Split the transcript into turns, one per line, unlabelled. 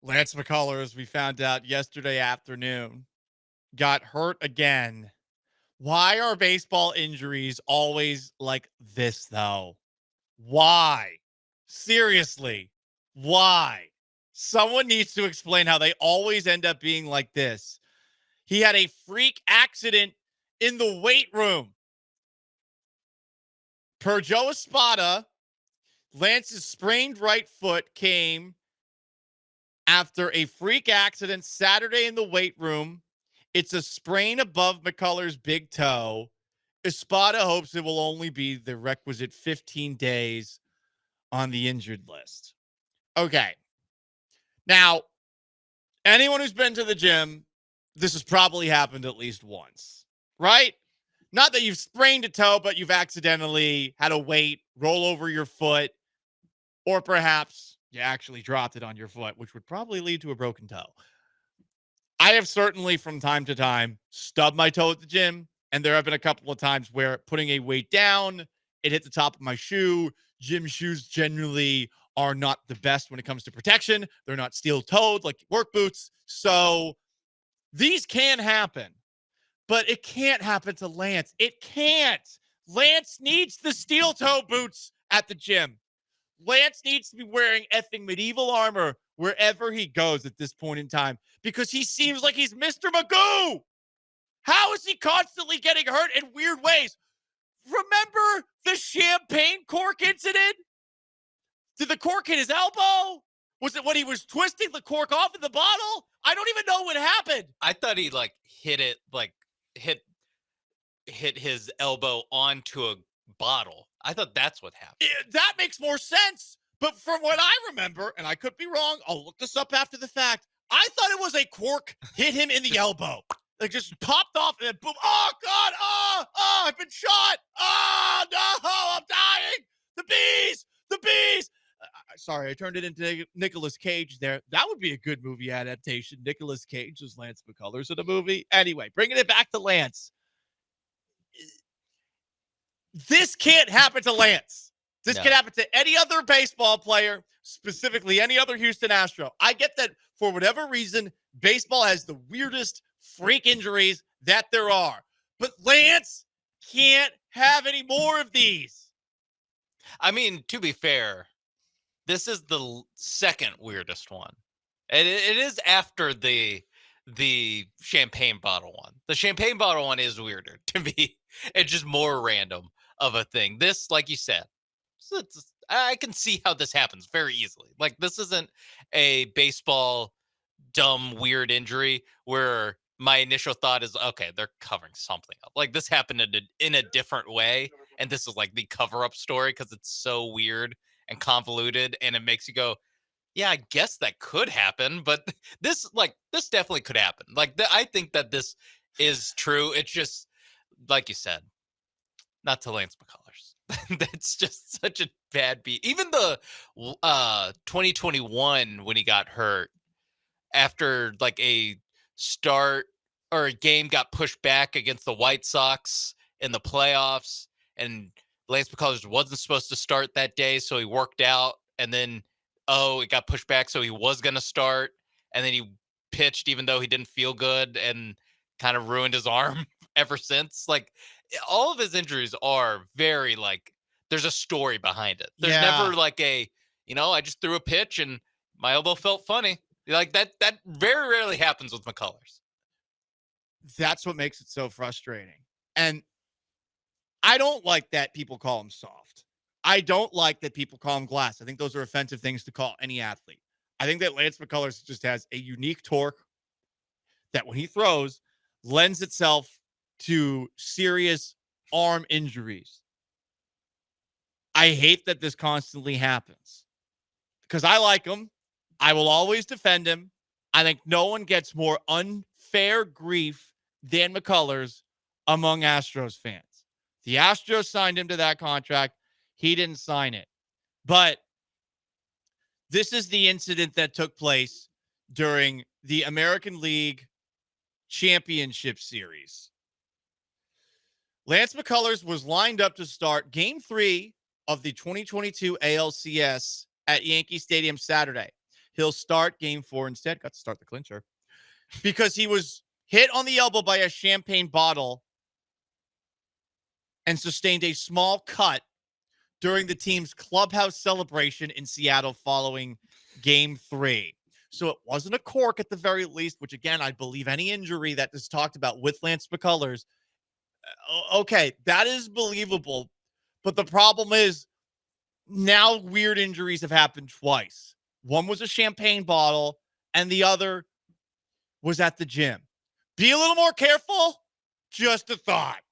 Lance McCullers, we found out yesterday afternoon, got hurt again. Why are baseball injuries always like this, though? Why? Seriously, why? Someone needs to explain how they always end up being like this. He had a freak accident in the weight room. Per Joe Espada, Lance's sprained right foot came after a freak accident Saturday in the weight room. It's a sprain above McCullers' big toe. Espada hopes it will only be the requisite 15 days on the injured list. Okay. Now, anyone who's been to the gym, this has probably happened at least once, right? Not that you've sprained a toe, but you've accidentally had a weight roll over your foot, or perhaps you actually dropped it on your foot, which would probably lead to a broken toe. I have certainly from time to time stubbed my toe at the gym, and there have been a couple of times where putting a weight down, it hit the top of my shoe. Gym shoes generally are not the best when it comes to protection. They're not steel-toed like work boots. So these can happen, but it can't happen to Lance. It can't. Lance needs the steel-toe boots at the gym. Lance needs to be wearing effing medieval armor wherever he goes at this point in time because he seems like he's Mr. Magoo. How is he constantly getting hurt in weird ways? Remember the champagne cork incident? Did the cork hit his elbow? Was it when he was twisting the cork off of the bottle? I don't even know what happened.
I thought he hit it hit his elbow onto a bottle. I thought that's what happened.
That makes more sense. But from what I remember, and I could be wrong, I'll look this up after the fact. I thought it was a cork hit him in the elbow. Like just popped off and then boom. Oh, God. Oh, I've been shot. Oh, no, I'm dying. The bees. Sorry, I turned it into Nicolas Cage there. That would be a good movie adaptation. Nicolas Cage as Lance McCullers in a movie. Anyway, bringing it back to Lance. This can't happen to Lance. This can happen to any other baseball player, specifically any other Houston Astro. I get that for whatever reason, baseball has the weirdest freak injuries that there are. But Lance can't have any more of these.
I mean, to be fair, this is the second weirdest one. And it is after the champagne bottle one. The champagne bottle one is weirder to me. It's just more random of a thing. This, like you said, I can see how this happens very easily. Like, this isn't a baseball dumb, weird injury where my initial thought is, okay, they're covering something up. Like, this happened in a different way. And this is like the cover up story because it's so weird and convoluted. And it makes you go, yeah, I guess that could happen. But this definitely could happen. I think that this is true. It's just, like you said, not to Lance McCullers. That's just such a bad beat. Even the 2021 when he got hurt after like a start or a game got pushed back against the White Sox in the playoffs, and Lance McCullers wasn't supposed to start that day, so he worked out, and then it got pushed back, so he was going to start, and then he pitched even though he didn't feel good and kind of ruined his arm ever since. Like, all of his injuries are very there's a story behind it. There's never I just threw a pitch and my elbow felt funny. Like that very rarely happens with McCullers.
That's what makes it so frustrating. And I don't like that people call him soft. I don't like that people call him glass. I think those are offensive things to call any athlete. I think that Lance McCullers just has a unique torque that when he throws lends itself to serious arm injuries. I hate that this constantly happens because I like him. I will always defend him. I think no one gets more unfair grief than McCullers among Astros fans. The Astros signed him to that contract. He didn't sign it. But this is the incident that took place during the American League Championship Series. Lance McCullers was lined up to start Game 3 of the 2022 ALCS at Yankee Stadium Saturday. He'll start game 4 instead. Got to start the clincher. Because he was hit on the elbow by a champagne bottle and sustained a small cut during the team's clubhouse celebration in Seattle following game 3. So it wasn't a cork at the very least, which again, I believe any injury that is talked about with Lance McCullers. Okay, that is believable. But the problem is now weird injuries have happened twice. One was a champagne bottle, and the other was at the gym. Be a little more careful. Just a thought.